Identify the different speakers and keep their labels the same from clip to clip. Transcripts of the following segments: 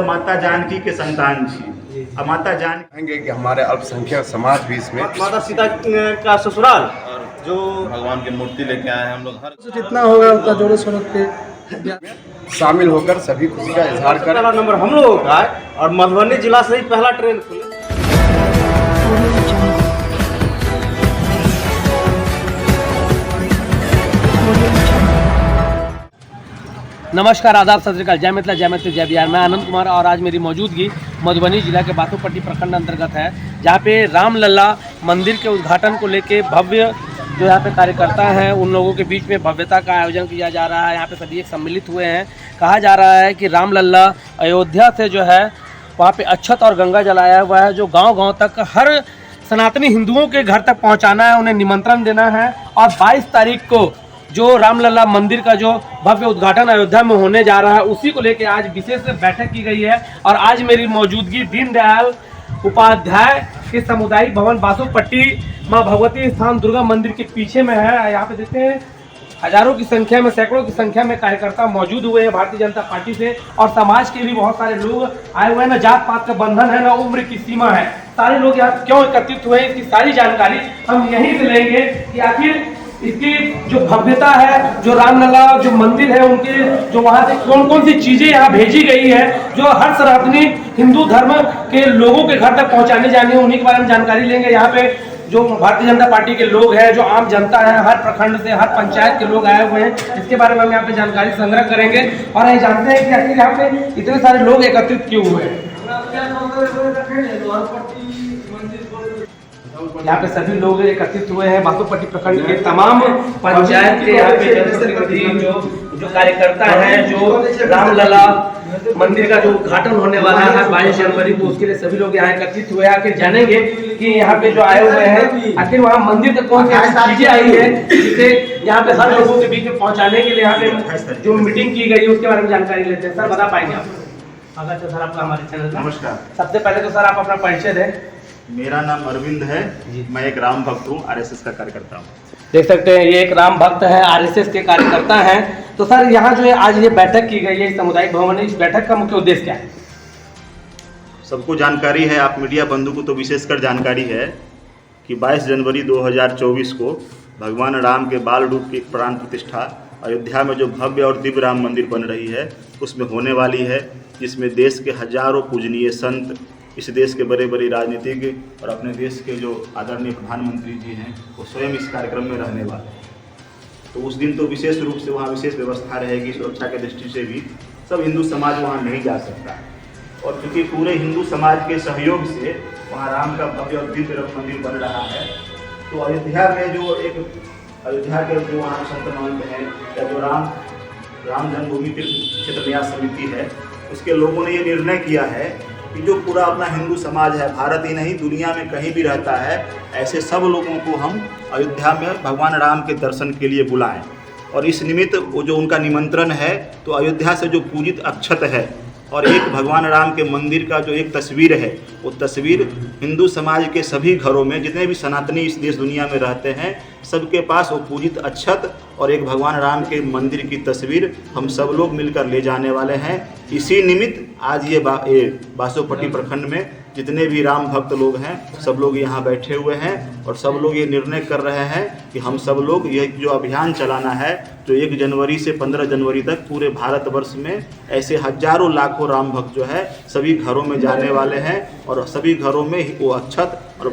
Speaker 1: माता जानकी के संतान छी। अब माता जान
Speaker 2: कहेंगे कि हमारे अल्पसंख्यक समाज भी इसमें
Speaker 3: माता सीता का ससुराल और जो
Speaker 4: भगवान की मूर्ति लेके आए हैं हम लोग। हर
Speaker 5: जितना होगा उतना जोड़े शोरों पे
Speaker 2: शामिल होकर सभी खुशी का इजहार करें।
Speaker 3: पहला नंबर हम लोगों का है और मधुबनी जिला से ही पहला ट्रेन खुले।
Speaker 6: नमस्कार, आदाब, सत श्री अकाल, जय मिथिला, जय मैथिली, जय बिहार। मैं आनंद कुमार और आज मेरी मौजूदगी मधुबनी जिला के बासोपट्टी प्रखंड अंतर्गत है, जहाँ पे रामलला मंदिर के उद्घाटन को लेके भव्य जो यहाँ पे कार्यकर्ता हैं उन लोगों के बीच में भव्यता का आयोजन किया जा रहा है। यहाँ पे सभी एक सम्मिलित हुए हैं। कहा जा रहा है कि रामलला अयोध्या से जो है वहाँ पे अक्षत और गंगा जलाया हुआ है, जो गाँव-गाँव तक हर सनातनी हिंदुओं के घर तक पहुँचाना है, उन्हें निमंत्रण देना है। और 22 तारीख को जो रामलला मंदिर का जो भव्य उद्घाटन अयोध्या में होने जा रहा है, उसी को लेकर आज विशेष बैठक की गई है। और आज मेरी मौजूदगी दीनदयाल उपाध्याय के सामुदायिक भवन बासोपट्टी माँ भगवती स्थान दुर्गा मंदिर के पीछे में है। यहाँ पे देखते हैं हजारों की संख्या में, सैकड़ों की संख्या में कार्यकर्ता मौजूद हुए हैं भारतीय जनता पार्टी से, और समाज के भी बहुत सारे लोग आए हुए हैं। न जात पात का बंधन है, न उम्र की सीमा है। सारे लोग यहाँ क्यों एकत्रित हुए हैं, इसकी सारी जानकारी हम यहीं से लेंगे कि आखिर इसकी जो भव्यता है, जो रामलला जो मंदिर है, उनके जो वहाँ से कौन कौन सी चीज़ें यहाँ भेजी गई है, जो हर सनातनी हिंदू धर्म के लोगों के घर तक पहुँचाने जानी है, उन्हीं के बारे में जानकारी लेंगे। यहाँ पे जो भारतीय जनता पार्टी के लोग हैं, जो आम जनता है, हर प्रखंड से, हर पंचायत के लोग आए हुए हैं, इसके बारे में हम यहाँ पे जानकारी संग्रह करेंगे और ये जानते हैं कि आखिर यहाँ पे इतने सारे लोग एकत्रित क्यों हुए हैं। यहाँ पे सभी लोग एकत्रित हुए हैं बासोपट्टी प्रखंड के तमाम पंचायत के यहाँ पे जनप्रतिनिधि जो कार्यकर्ता हैं, जो रामलला मंदिर का जो उद्घाटन होने वाला है 22 जनवरी को, उसके लिए सभी लोग यहाँ एकत्रित हुए हैं। आखिर जानेंगे कि यहाँ पे जो आए हुए हैं, आखिर वहाँ मंदिर तक कौन सी चीजें आई है जिसे यहाँ पे हर लोगों के बीच में पहुँचाने के लिए यहाँ पे जो मीटिंग की गई है उसके बारे में जानकारी लेते हैं। सर, बता पाएंगे आप? अगर सर आपका हमारे चैनल में
Speaker 1: नमस्कार।
Speaker 6: सबसे पहले तो सर आप अपना परिचय दें।
Speaker 1: मेरा नाम अरविंद है, मैं एक राम भक्त हूँ, आरएसएस का कार्यकर्ता हूँ।
Speaker 6: देख सकते हैं ये एक राम भक्त है, आरएसएस के कार्यकर्ता हैं। तो सर यहाँ जो है आज ये बैठक की गई है सामुदायिक भवन में, इस बैठक का मुख्य उद्देश्य क्या है?
Speaker 1: सबको जानकारी है, आप मीडिया बंधु को तो विशेषकर जानकारी है कि 22 जनवरी 2024 को भगवान राम के बाल रूप की प्राण प्रतिष्ठा अयोध्या में जो भव्य और दिव्य राम मंदिर बन रही है उसमें होने वाली है, जिसमें देश के हजारों पूजनीय संत, इस देश के बड़े बड़े राजनीतिज्ञ और अपने देश के जो आदरणीय प्रधानमंत्री जी हैं वो स्वयं इस कार्यक्रम में रहने वाले हैं। तो उस दिन तो विशेष रूप से वहाँ विशेष व्यवस्था रहेगी, सुरक्षा की दृष्टि से भी सब हिंदू समाज वहाँ नहीं जा सकता। और चूँकि पूरे हिंदू समाज के सहयोग से वहाँ राम का भव्य और दिव्य मंदिर बन रहा है, तो अयोध्या में जो एक अयोध्या के जो वहाँ संत महंत हैं या जो राम जन्मभूमि तीर्थ क्षेत्र न्यास समिति है, उसके लोगों ने ये निर्णय किया है कि जो पूरा अपना हिंदू समाज है, भारत ही नहीं दुनिया में कहीं भी रहता है, ऐसे सब लोगों को हम अयोध्या में भगवान राम के दर्शन के लिए बुलाएं। और इस निमित्त वो जो उनका निमंत्रण है, तो अयोध्या से जो पूजित अक्षत है और एक भगवान राम के मंदिर का जो एक तस्वीर है, वो तस्वीर हिंदू समाज के सभी घरों में, जितने भी सनातनी इस देश दुनिया में रहते हैं, सबके पास वो पूजित अक्षत और एक भगवान राम के मंदिर की तस्वीर हम सब लोग मिलकर ले जाने वाले हैं। इसी निमित्त आज ये बासोपट्टी प्रखंड में जितने भी राम भक्त लोग हैं, सब लोग यहाँ बैठे हुए हैं और सब लोग ये निर्णय कर रहे हैं कि हम सब लोग ये जो अभियान चलाना है, जो 1 जनवरी से 15 जनवरी तक पूरे भारतवर्ष में ऐसे हजारों लाखों राम भक्त जो है सभी घरों में जाने वाले हैं और सभी घरों में वो अक्षत और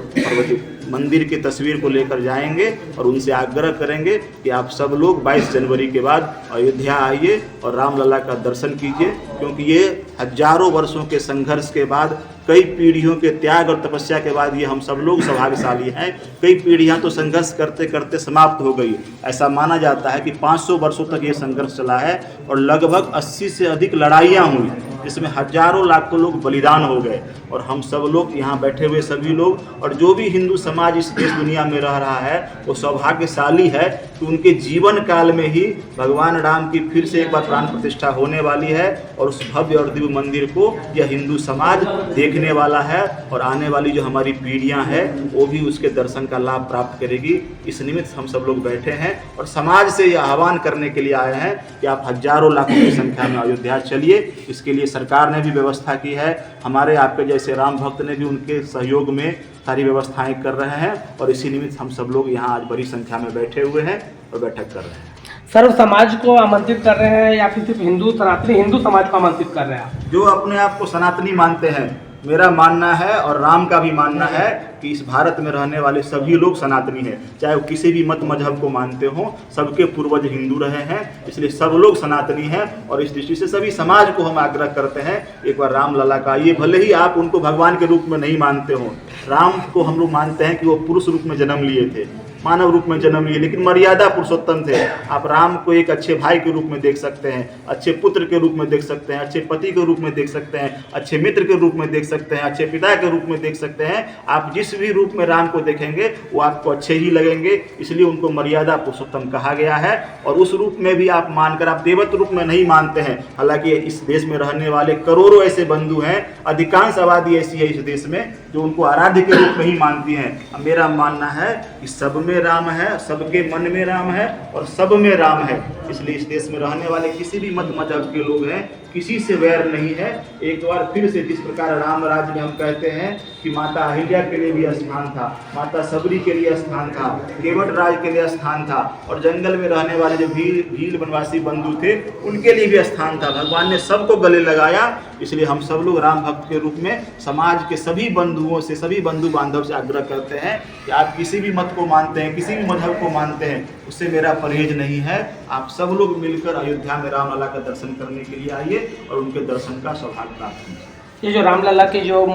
Speaker 1: मंदिर की तस्वीर को लेकर जाएंगे और उनसे आग्रह करेंगे कि आप सब लोग 22 जनवरी के बाद अयोध्या आइए और रामलला का दर्शन कीजिए, क्योंकि ये हजारों वर्षों के संघर्ष के बाद, कई पीढ़ियों के त्याग और तपस्या के बाद ये हम सब लोग सौभाग्यशाली हैं। कई पीढ़ियां तो संघर्ष करते करते समाप्त हो गई। ऐसा माना जाता है कि 500 वर्षों तक ये संघर्ष चला है और लगभग 80 से अधिक लड़ाइयाँ हुई, जिसमें हजारों लाखों लोग बलिदान हो गए। और हम सब लोग यहाँ बैठे हुए सभी लोग और जो भी हिंदू समाज इस देश दुनिया में रह रहा है, वो सौभाग्यशाली है कि उनके जीवन काल में ही भगवान राम की फिर से एक बार प्राण प्रतिष्ठा होने वाली है और उस भव्य और दिव्य मंदिर को यह हिंदू समाज देखने वाला है और आने वाली जो हमारी पीढ़ियां हैं वो भी उसके दर्शन का लाभ प्राप्त करेगी। इस निमित्त हम सब लोग बैठे हैं और समाज से यह आह्वान करने के लिए आए हैं कि आप हजारों लाखों की संख्या में अयोध्या चलिए। इसके लिए सरकार ने भी व्यवस्था की है, हमारे आपके जैसे राम भक्त ने भी उनके सहयोग में सारी व्यवस्थाएं कर रहे हैं और इसी निमित्त हम सब लोग यहाँ आज बड़ी संख्या में बैठे हुए हैं और बैठक कर रहे हैं।
Speaker 6: सर्व समाज को आमंत्रित कर रहे हैं या फिर सिर्फ हिंदू सनातनी हिंदू समाज को आमंत्रित कर रहे हैं?
Speaker 1: जो अपने आप को सनातनी मानते हैं, मेरा मानना है और राम का भी मानना है कि इस भारत में रहने वाले सभी लोग सनातनी हैं, चाहे वो किसी भी मत मजहब को मानते हों, सबके पूर्वज हिंदू रहे हैं, इसलिए सब लोग सनातनी हैं। और इस दृष्टि से सभी समाज को हम आग्रह करते हैं एक बार राम लला का, ये भले ही आप उनको भगवान के रूप में नहीं मानते हो, राम को हम लोग मानते हैं कि वो पुरुष रूप में जन्म लिए थे, मानव रूप में जन्म लिए, लेकिन मर्यादा पुरुषोत्तम थे। आप राम को एक अच्छे भाई के रूप में देख सकते हैं, अच्छे पुत्र के रूप में देख सकते हैं, अच्छे पति के रूप में देख सकते हैं, अच्छे मित्र के रूप में देख सकते हैं, अच्छे पिता के रूप में देख सकते हैं। आप जिस भी रूप में राम को देखेंगे वो आपको अच्छे ही लगेंगे, इसलिए उनको मर्यादा पुरुषोत्तम कहा गया है। और उस रूप में भी आप मानकर आप देवत रूप में नहीं मानते हैं, हालांकि इस देश में रहने वाले करोड़ों ऐसे बंधु हैं, अधिकांश आबादी ऐसी है इस देश में जो उनको आराध्य के रूप में ही मानती हैं। मेरा मानना है कि सब में राम है, सबके मन में राम है और सब में राम है, इसलिए इस देश में रहने वाले किसी भी मत मजहब के लोग हैं, किसी से वैर नहीं है। एक बार फिर से जिस प्रकार राम राज्य में हम कहते हैं कि माता अहिल्या के लिए भी स्थान था, माता सबरी के लिए स्थान था, केवट राज के लिए स्थान था और जंगल में रहने वाले जो भील वनवासी बंधु थे उनके लिए भी स्थान था। भगवान ने सबको गले लगाया, इसलिए हम सब लोग राम भक्त के रूप में समाज के सभी बंधुओं से, सभी बंधु बांधव से आग्रह करते हैं कि आप किसी भी मत को मानते हैं, किसी भी मजहब को मानते हैं, उससे मेरा परहेज नहीं है। आप सब लोग मिलकर अयोध्या में रामलला का दर्शन करने के लिए आइए और उनके दर्शन का सौभाग्य प्राप्त कीजिए।
Speaker 6: ये जो रामलला के जो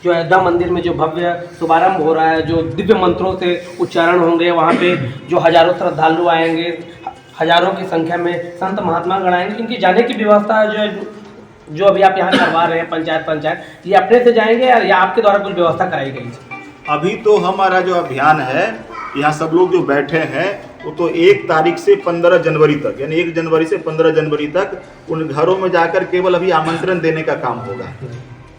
Speaker 6: अयोध्या मंदिर में जो भव्य शुभारंभ हो रहा है, जो दिव्य मंत्रों से उच्चारण होंगे, वहाँ पे जो हजारों श्रद्धालु आएंगे, हजारों की संख्या में संत महात्मा गण आएंगे, इनकी जाने की व्यवस्था जो अभी आप यहाँ करवा रहे हैं पंचायत, ये अपने से जाएंगे या आपके द्वारा कुछ व्यवस्था कराई गई?
Speaker 1: अभी तो हमारा जो अभियान है, यहाँ सब लोग जो बैठे हैं वो तो 1 तारीख से 15 जनवरी तक, यानी 1 जनवरी से 15 जनवरी तक उन घरों में जाकर केवल अभी आमंत्रण देने का काम होगा।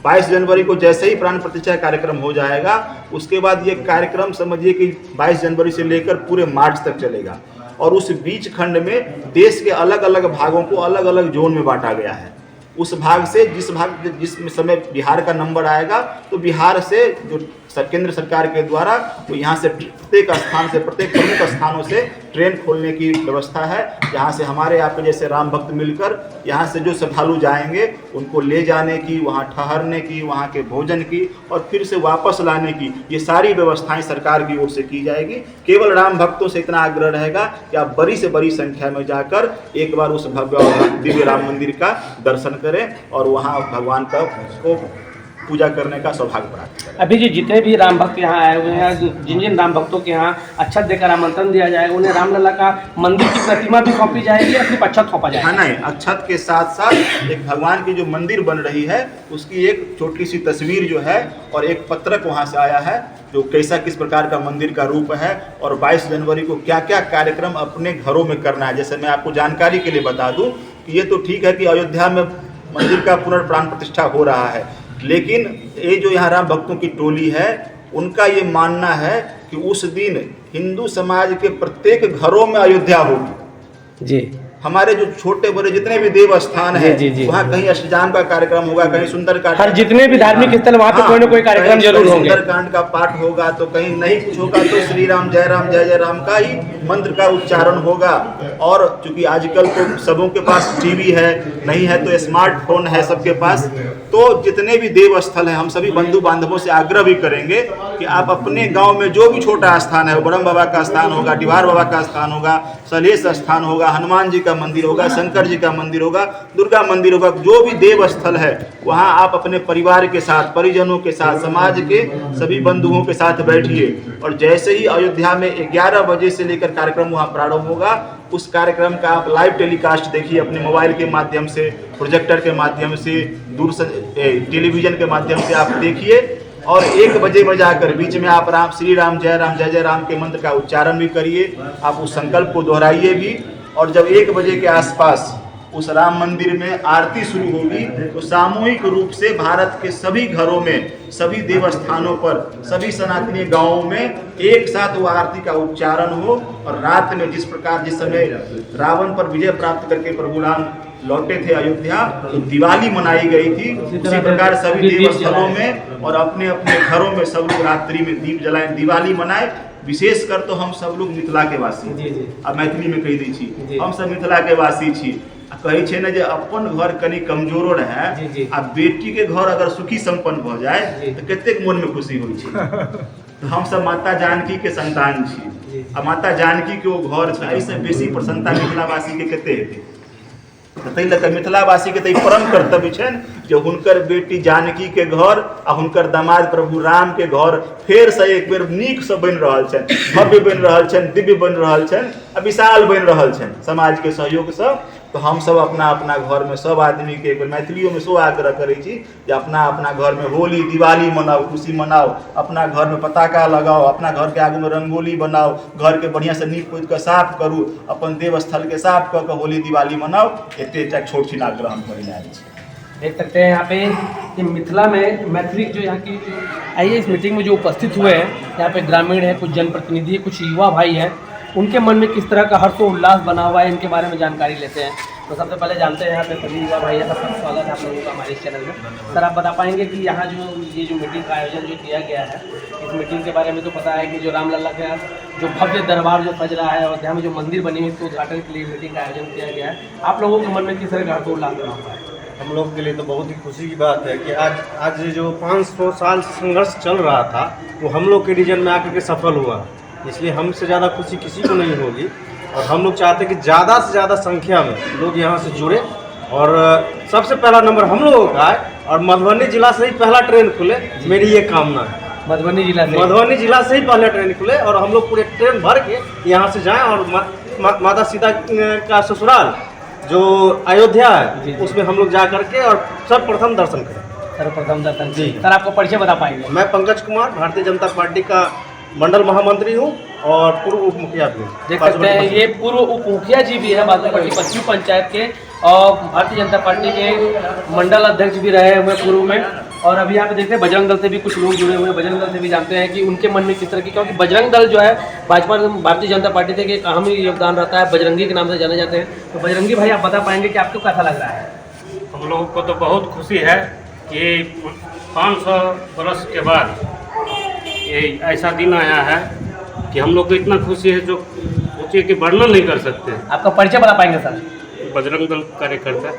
Speaker 1: 22 जनवरी को जैसे ही प्राण प्रतिष्ठा कार्यक्रम हो जाएगा, उसके बाद ये कार्यक्रम समझिए कि 22 जनवरी से लेकर पूरे मार्च तक चलेगा और उस बीच खंड में देश के अलग अलग भागों को अलग अलग जोन में बांटा गया है। उस भाग से जिस समय बिहार का नंबर आएगा तो बिहार से जो केंद्र सरकार के द्वारा तो यहाँ से प्रत्येक स्थान से, प्रत्येक प्रमुख स्थानों से ट्रेन खोलने की व्यवस्था है, जहाँ से हमारे आपके जैसे राम भक्त मिलकर यहाँ से जो श्रद्धालु जाएंगे उनको ले जाने की, वहाँ ठहरने की, वहाँ के भोजन की और फिर से वापस लाने की, ये सारी व्यवस्थाएं सरकार की ओर से की जाएगी। केवल राम भक्तों से इतना आग्रह रहेगा कि आप बड़ी से बड़ी संख्या में जाकर एक बार उस भव्य और दिव्य राम मंदिर का दर्शन करें और वहाँ भगवान का को पूजा करने का सौभाग्य प्राप्त करें।
Speaker 6: अभी जी जितने भी राम भक्त यहाँ आए हुए हैं, जिन राम भक्तों के यहाँ अक्षत देकर आमंत्रण दिया जाएगा, उन्हें रामलला का मंदिर की प्रतिमा भी सौंपी जाएगी या सिर्फ अक्षत सौंपा जाएगा?
Speaker 1: हाँ, नहीं, अक्षत के साथ साथ एक भगवान की जो मंदिर बन रही है उसकी एक छोटी सी तस्वीर जो है और एक पत्रक वहाँ से आया है जो कैसा किस प्रकार का मंदिर का रूप है और 22 जनवरी को क्या क्या कार्यक्रम अपने घरों में करना है। जैसे मैं आपको जानकारी के लिए बता दूं कि ये तो ठीक है कि अयोध्या में मंदिर का पुनर्प्राण प्रतिष्ठा हो रहा है, लेकिन ये जो यहाँ राम भक्तों की टोली है उनका ये मानना है कि उस दिन हिंदू समाज के प्रत्येक घरों में अयोध्या होगी जी। हमारे जो छोटे बड़े जितने भी देव स्थान है वहाँ कहीं अष्टजाम का कार्यक्रम होगा, कहीं सुंदरकांड,
Speaker 6: हर जितने भी धार्मिक स्थल वहाँ पे कोई ना कोई कार्यक्रम जरूर होंगे।
Speaker 1: सुंदरकांड का पाठ होगा तो कहीं नहीं कुछ होगा तो श्री राम जय राम जय जय राम का ही मंत्र का उच्चारण होगा। और चूंकि आजकल तो सबों के पास टीवी है, नहीं है तो स्मार्टफोन है सबके पास, तो जितने भी देव स्थल है हम सभी बंधु बांधवों से आग्रह भी करेंगे कि आप अपने गाँव में जो भी छोटा स्थान है, ब्रह्म बाबा का स्थान होगा, डिवार बाबा का स्थान होगा, सलेश स्थान होगा, हनुमान जी का मंदिर होगा, शंकर जी का मंदिर होगा, दुर्गा मंदिर होगा, जो भी देव स्थल है वहाँ आप अपने परिवार के साथ, परिजनों के साथ, समाज के सभी बंधुओं के साथ बैठिए और जैसे ही अयोध्या में 11 बजे से लेकर कार्यक्रम वहाँ प्रारंभ होगा, उस कार्यक्रम का आप लाइव टेलीकास्ट देखिए अपने मोबाइल के माध्यम से, प्रोजेक्टर के माध्यम से, दूर टेलीविजन के माध्यम से आप देखिए और 1 बजे में जाकर बीच में आप राम श्री राम जय जय राम के मंत्र का उच्चारण भी करिए, आप उस संकल्प को दोहराइए भी। और जब 1 बजे के आसपास उस राम मंदिर में आरती शुरू होगी तो सामूहिक रूप से भारत के सभी घरों में, सभी देवस्थानों पर, सभी सनातनी गांवों में एक साथ वो आरती का उच्चारण हो। और रात में जिस समय रावण पर विजय प्राप्त करके प्रभु राम लौटे थे अयोध्या, तो दिवाली मनाई गई थी, उसी प्रकार सभी देवस्थलों में और अपने अपने घरों में सब लोग रात्रि में दीप जलाएं, दिवाली मनाए। विशेषकर तो हम सब लोग मिथिला के वासी, अब मैथिली में कही दी छी, हम सब मिथिला के वासी छी। कहे छे ना जे अपन घर कनी कमजोरो रहे आ बेटी के घर अगर सुखी संपन्न भ जाए तो कतेक मन में खुशी होइ छै। तो हम सब माता जानकी के संतान छी आ माता जानकी के वो घर छै, ऐसे बेसी प्रसन्नता मिथिलावासी के कते हेतै। ताहि लऽ कऽ मिथिलावासी के तऽ ई परम कर्तव्य छनि जे हुनकर बेटी जानकी के घर आ हुनकर दामाद प्रभु राम के घर फेर से एक बेर नीक से बनि रहल छनि, भव्य बनि रहल छनि, दिव्य बनि रहल छनि आ विशाल बनि रहल छनि समाज के सहयोग से। तो हम सब अपना अपना घर में सब आदमी के एक बेर मैथिलियों में सो आग्रह करै छी जे अपना अपना घर में होली दिवाली मनाओ, खुशी मनाओ, अपना घर में पताका लगाओ, अपना घर के आगे में रंगोली बनाओ, घर के बढ़िया से नीप पोत के साफ करू, अपन देवस्थल के साफ कऽ के होली दिवाली मनाओ। एते छोट छिन आग्रह हम करै आयल छी।
Speaker 6: देख सकते हैं यहाँ पे कि मिथिला में मैथिली जो यहाँ की आइए इस मीटिंग में जो उपस्थित हुए हैं, यहाँ पे ग्रामीण है, कुछ जनप्रतिनिधि है, कुछ युवा भाई हैं, उनके मन में किस तरह का हर्षोल्लास बना हुआ है, इनके बारे में जानकारी लेते हैं। तो सबसे पहले जानते हैं यहाँ पे सभी युवा भाई है, सबका स्वागत है आप लोगों का हमारे इस चैनल में। सर आप बता पाएंगे कि यहाँ ये जो मीटिंग का आयोजन जो किया गया है, इस मीटिंग के बारे में तो पता है कि जो रामलला का जो भव्य दरबार जो सज रहा है, अयोध्या में जो मंदिर बनी है, इसके उद्घाटन के लिए मीटिंग का आयोजन किया गया है। आप लोगों के मन में किस तरह का हर्षोल्लास बना हुआ है?
Speaker 3: हम लोग के लिए तो बहुत ही खुशी की बात है कि आज जो 500 साल संघर्ष चल रहा था वो हम लोग के रीजन में आकर के सफल हुआ, इसलिए हमसे ज़्यादा खुशी किसी को नहीं होगी। और हम लोग चाहते हैं कि ज़्यादा से ज़्यादा संख्या में लोग यहाँ से जुड़े और सबसे पहला नंबर हम लोगों का है और मधुबनी जिला से ही पहला ट्रेन खुले, मेरी ये कामना है। मधुबनी जिला से ही पहला ट्रेन खुले और हम लोग पूरे ट्रेन भर के यहाँ से जाएँ और माता सीता का ससुराल जो अयोध्या है उसमें हम लोग जा करके और सर्वप्रथम दर्शन करें।
Speaker 6: सर्वप्रथम दर्शन जी। सर आपको परिचय बता पाएंगे?
Speaker 3: मैं पंकज कुमार, भारतीय जनता पार्टी का मंडल महामंत्री हूँ और पूर्व उप मुखिया भी।
Speaker 6: देख सकते हैं ये पूर्व उप मुखिया जी भी है बाजूपट्टी पश्चिमी पंचायत के और भारतीय जनता पार्टी के मंडल अध्यक्ष भी रहे हुए पूर्व में। और अभी यहाँ पे देखते हैं बजरंग दल से भी कुछ लोग जुड़े हुए हैं। बजरंग दल से भी जानते हैं कि उनके मन में किस तरह की, क्योंकि बजरंग दल जो है भाजपा भारतीय जनता पार्टी से एक अहम योगदान रहता है, बजरंगी के नाम से जाने जाते हैं। तो बजरंगी भाई आप बता पाएंगे कि आपको कैसा लग रहा है?
Speaker 7: हम लोगों को तो बहुत खुशी है कि 500 वर्ष के बाद ये ऐसा दिन आया है कि हम लोग को इतना खुशी है जो सोचिए कि वर्णन नहीं कर सकते।
Speaker 6: आपका परिचय बता पाएंगे सर?
Speaker 7: बजरंग दल कार्यकर्ता।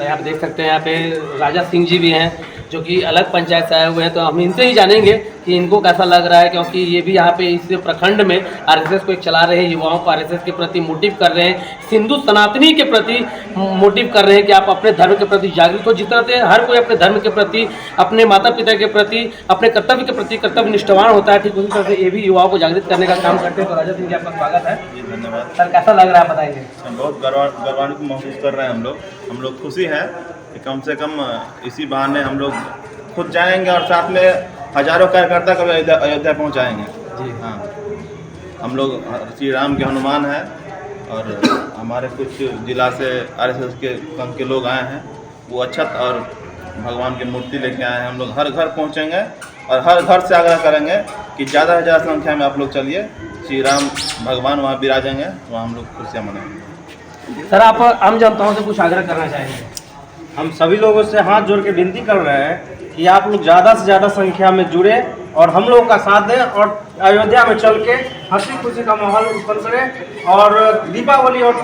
Speaker 6: आप देख सकते हैं यहाँ पे राजा सिंह जी भी हैं जो कि अलग पंचायत से आए हुए हैं, तो हम इनसे ही जानेंगे कि इनको कैसा लग रहा है, क्योंकि ये भी यहाँ पे इस प्रखंड में आरएसएस को एक चला रहे हैं, युवाओं को आरएसएस के प्रति मोटिव कर रहे हैं, हिंदू सनातनी के प्रति मोटिव कर रहे हैं कि आप अपने धर्म के प्रति जागरूक हो। जिस तरह से हर कोई अपने धर्म के प्रति, अपने माता पिता के प्रति, अपने कर्तव्य के प्रति कर्तव्य निष्ठावान होता है, ठीक उसी तरह से ये भी युवाओं को जागृत करने का काम करते हैं। तो राजा सिंह जी आपका स्वागत है।
Speaker 4: धन्यवाद
Speaker 6: सर कैसा लग रहा है बताएंगे?
Speaker 4: बहुत गौरवान्वित महसूस कर रहे हैं हम लोग खुशी है कि कम से कम इसी बहाने हम लोग खुद जाएंगे और साथ में हजारों कार्यकर्ता कभी अयोध्या पहुंचाएंगे जी। हाँ, हम लोग श्री राम के हनुमान हैं और हमारे कुछ जिला से आरएसएस के संघ के लोग आए हैं, वो अक्षत और भगवान की मूर्ति लेके आए हैं। हम लोग हर घर पहुंचेंगे और हर घर से आग्रह करेंगे कि ज़्यादा से ज़्यादा संख्या में आप लोग चलिए, श्री राम भगवान वहाँ विराजेंगे, वहाँ हम लोग खुशियाँ मनाएंगे।
Speaker 6: सर आप आम जनताओं से कुछ आग्रह करना चाहेंगे?
Speaker 3: हम सभी लोगों से हाथ जोड़ के विनती कर रहे हैं कि आप लोग ज़्यादा से ज़्यादा संख्या में जुड़े और हम लोगों का साथ दें और अयोध्या में चल के हंसी खुशी का माहौल उत्पन्न करें और दीपावली और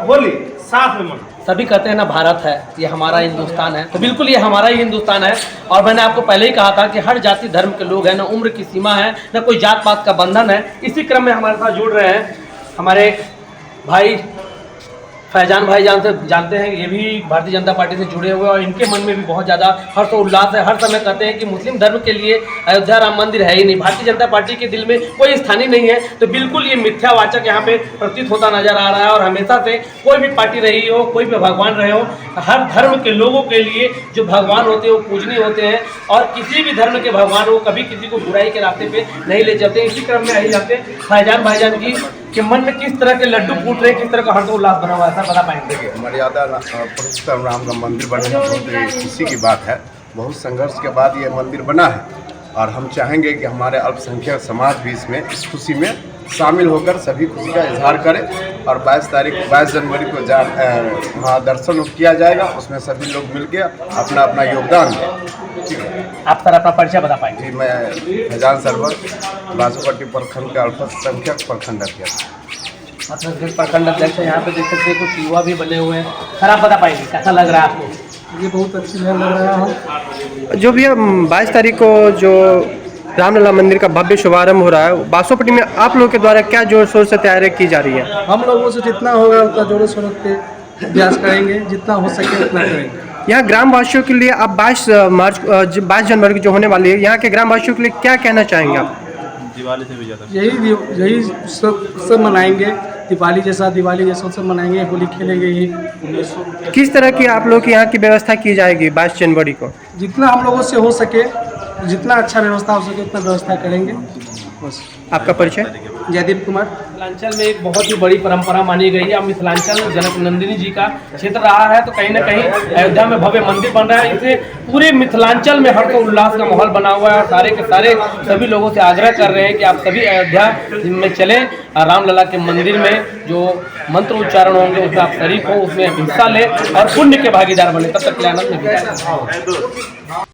Speaker 3: होली साथ में मनाएं।
Speaker 6: सभी कहते हैं ना भारत है, ये हमारा हिंदुस्तान है, तो बिल्कुल ये हमारा ही हिंदुस्तान है। और मैंने आपको पहले ही कहा था कि हर जाति धर्म के लोग हैं, ना उम्र की सीमा है, ना कोई जात पात का बंधन है। इसी क्रम में हमारे साथ जुड़ रहे हैं हमारे भाई फैजान भाईजान से जानते हैं, ये भी भारतीय जनता पार्टी से जुड़े हुए और इनके मन में भी बहुत ज़्यादा हर्ष और उल्लास है। हर समय कहते हैं कि मुस्लिम धर्म के लिए अयोध्या राम मंदिर है ही नहीं, भारतीय जनता पार्टी के दिल में कोई स्थान ही नहीं है। तो बिल्कुल ये मिथ्यावाचक यहाँ पे प्रतीत होता नजर आ रहा है। और हमेशा से कोई भी पार्टी रही हो, कोई भी भगवान रहे हो, हर धर्म के लोगों के लिए जो भगवान होते हैं वो पूजनीय होते हैं और किसी भी धर्म के भगवान वो कभी किसी को बुराई के रास्ते पे नहीं ले चलते। इसी क्रम में यही जानते हैं फैजान भाईजान की कि मन में किस तरह के लड्डू फूट रहे हैं, किस तरह का हर्षोल्लास बना हुआ है, ऐसा बता पाएंगे?
Speaker 2: मर्यादा पुरुषोत्तम राम का मंदिर बनने बहुत खुशी की बात है। बहुत संघर्ष के बाद ये मंदिर बना है और हम चाहेंगे कि हमारे अल्पसंख्यक समाज भी इसमें इस खुशी में शामिल होकर सभी खुशी का इजहार करें। और 22 जनवरी को वहाँ दर्शन किया जाएगा, उसमें सभी लोग मिलकर अपना अपना योगदान दें। ठीक है,
Speaker 6: आप सर अपना परिचय बता पाएंगे?
Speaker 2: जी, मैं फैजान सरवर, बासुपट्टी प्रखंड के अल्पसंख्यक प्रखंड अध्यक्ष।
Speaker 6: प्रखंड अध्यक्ष है। यहाँ पे देख सकते हैं कुछ युवा भी बने हुए हैं। सर आप बता पाएंगे कैसा लग रहा है आपको?
Speaker 5: ये बहुत अच्छी लग रहा है।
Speaker 8: जो भी 22 तारीख को जो रामलला मंदिर का भव्य शुभारंभ हो रहा है, बासुपट्टी में आप लोगों के द्वारा क्या जोर शोर से तैयारी की जा रही है?
Speaker 5: हम लोगों से जितना होगा उतना जोरों शोरों पे प्रयास करेंगे, जितना हो सके उतना करेंगे।
Speaker 8: यहाँ ग्रामवासियों के लिए आप 22 जनवरी को जो होने वाली है, यहाँ के ग्रामवासियों के लिए क्या कहना चाहेंगे आप?
Speaker 4: दिवाली से भी ज़्यादा
Speaker 5: यही सब मनाएंगे, दिवाली जैसा सब मनाएंगे, होली खेलेंगे। यही
Speaker 8: किस तरह की आप लोग यहाँ की व्यवस्था की जाएगी 22 जनवरी को?
Speaker 5: जितना हम लोगों से हो सके, जितना अच्छा व्यवस्था हो सके उतना व्यवस्था करेंगे बस।
Speaker 8: आपका परिचय?
Speaker 5: जयदीप कुमार।
Speaker 6: मिथिलांचल में एक बहुत ही बड़ी परंपरा मानी गई है। अब मिथिलांचल जनक नंदिनी जी का क्षेत्र रहा है, तो कहीं ना कहीं अयोध्या में भव्य मंदिर बन रहा है। इससे पूरे मिथिलांचल में हर्ष और उल्लास का माहौल बना हुआ है और सारे के सारे सभी लोगों से आग्रह कर रहे हैं कि आप सभी अयोध्या में चलें, रामलला के मंदिर में जो मंत्र उच्चारण होंगे उसमें आप शरीक हो, उसमें हिस्सा लें और पुण्य के भागीदार बने। तब तक के लिए आनंद में